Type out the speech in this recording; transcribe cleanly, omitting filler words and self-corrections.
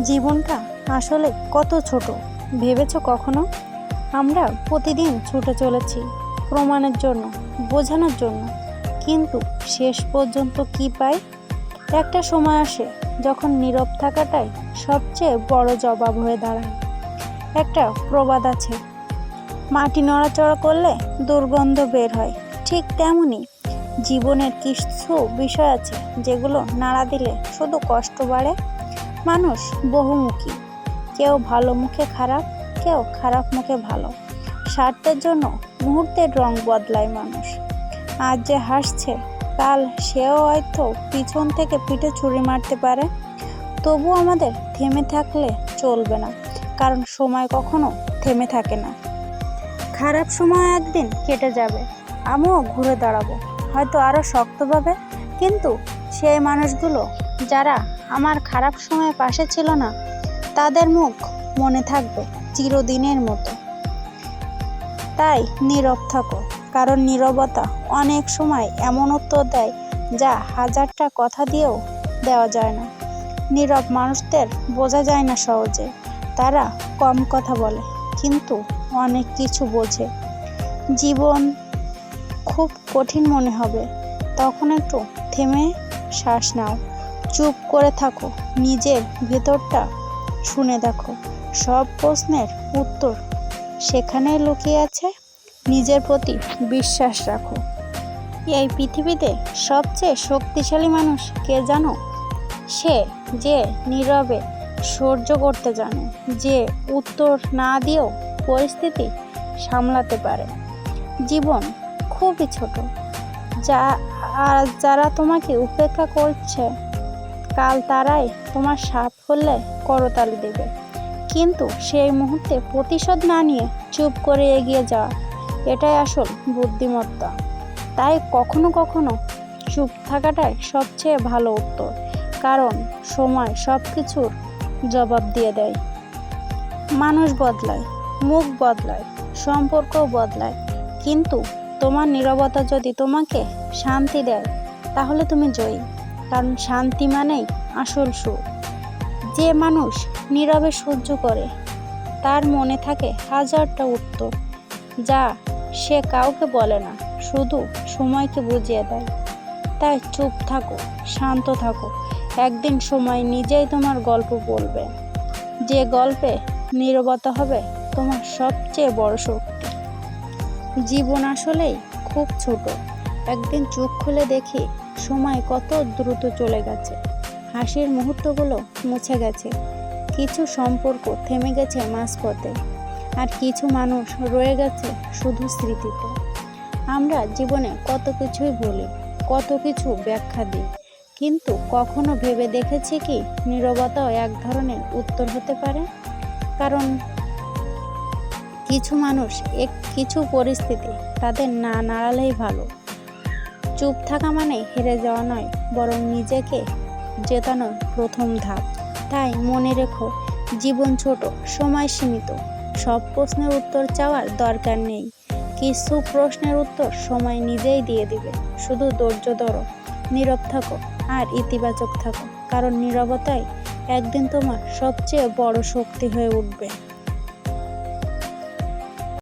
জীবনটা আসলে কত ছোট ভেবেছো কখনো? আমরা প্রতিদিন ছুটে চলেছি প্রমাণের জন্য, বোঝানোর জন্য, কিন্তু শেষ পর্যন্ত কি পাই? একটা সময় আসে যখন নীরব থাকাটাই সবচেয়ে বড় জবাব হয়ে দাঁড়ায়। একটা প্রবাদ আছে, মাটি নড়াচড়া করলে দুর্গন্ধ বের হয়। ঠিক তেমনি জীবনের কিছু বিষয় আছে যেগুলো নাড়া দিলে শুধু কষ্ট বাড়ে। মানুষ বহুমুখী, কেউ ভালো মুখে খারাপ, কেউ খারাপ মুখে ভালো। স্বার্থের জন্য মুহূর্তের রং বদলায় মানুষ। আজ যে হাসছে, কাল সেও হয়তো পিছন থেকে পিঠে ছুরি মারতে পারে। তবু আমাদের থেমে থাকলে চলবে না, কারণ সময় কখনো থেমে থাকে না। খারাপ সময় একদিন কেটে যাবে, আমিও ঘুরে দাঁড়াবো, হয়তো আরো শক্তভাবে। কিন্তু সেই মানুষগুলো যারা আমার খারাপ সময়ে পাশে ছিল না, তাদের মুখ মনে থাকবে চিরদিনের মতো। তাই নীরব থাকো, কারণ নীরবতা অনেক সময় এমন উত্তর দেয় যা হাজারটা কথা দিয়েও দেওয়া যায় না। নীরব মানুষদের বোঝা যায় না সহজে, তারা কম কথা বলে কিন্তু অনেক কিছু বোঝে। জীবন খুব কঠিন মনে হবে, তখন একটু থেমে শ্বাস নাও, চুপ করে থাকো, নিজের ভেতরটা শুনে দেখো। সব প্রশ্নের উত্তর সেখানেই লুকিয়ে আছে। নিজের প্রতি বিশ্বাস রাখো। এই পৃথিবীতে সবচেয়ে শক্তিশালী মানুষ কে জানো? সে যে নীরবে সহ্য করতে জানে, যে উত্তর না দিয়েও পরিস্থিতি সামলাতে পারে। জীবন খুবই ছোট, যারা তোমাকে উপেক্ষা করছে, কাল তারাই তোমার সাফল্যে করতালি দেবে। কিন্তু সেই মুহূর্তে প্রতিশোধ না নিয়ে চুপ করে এগিয়ে যাওয়া, এটাই আসল বুদ্ধিমত্তা। তাই কখনো কখনো চুপ থাকাটাই সবচেয়ে ভালো উত্তর, কারণ সময় সব কিছুর জবাব দিয়ে দেয়। মানুষ বদলায়, মুখ বদলায়, সম্পর্কও বদলায়, কিন্তু তোমার নীরবতা যদি তোমাকে শান্তি দেয়, তাহলে তুমি জয়ী। কারণ শান্তি মানেই আসল সুখ। যে মানুষ নীরবে সহ্য করে, তার মনে থাকে হাজারটা উত্তর, যা সে কাউকে বলে না, শুধু সময়কে বুঝিয়ে দেয়। তাই চুপ থাকো, শান্ত থাকো, একদিন সময় নিজেই তোমার গল্প বলবে। যে গল্পে নীরবতা হবে তোমার সবচেয়ে বড় শক্তি। জীবন আসলেই খুব ছোট, একদিন চোখ খুলে দেখি সময় কত দ্রুত চলে গেছে। হাসির মুহূর্তগুলো মুছে গেছে, কিছু সম্পর্ক থেমে গেছে মাঝপথে, আর কিছু মানুষ রয়ে গেছে শুধু স্মৃতিতে। আমরা জীবনে কত কিছুই বলি, কত কিছু ব্যাখ্যা দিই, কিন্তু কখনো ভেবে দেখেছি কি নীরবতাও এক ধরনের উত্তর হতে পারে? কারণ কিছু মানুষ কিছু পরিস্থিতি তাদের না নাড়ালেই ভালো। চুপ থাকা মানে হেরে যাওয়া নয়, বরং নিজেকে জেতানোর প্রথম ধাপ। তাই মনে রেখো, জীবন ছোট, সময় সীমিত। সব প্রশ্নের উত্তর চাওয়ার দরকার নেই, কিছু প্রশ্নের উত্তর সময় নিজেই দিয়ে দিবে। শুধু ধৈর্য ধরো, নীরব থাকো আর ইতিবাচক থাকো, কারণ নীরবতাই একদিন তোমার সবচেয়ে বড় শক্তি হয়ে উঠবে।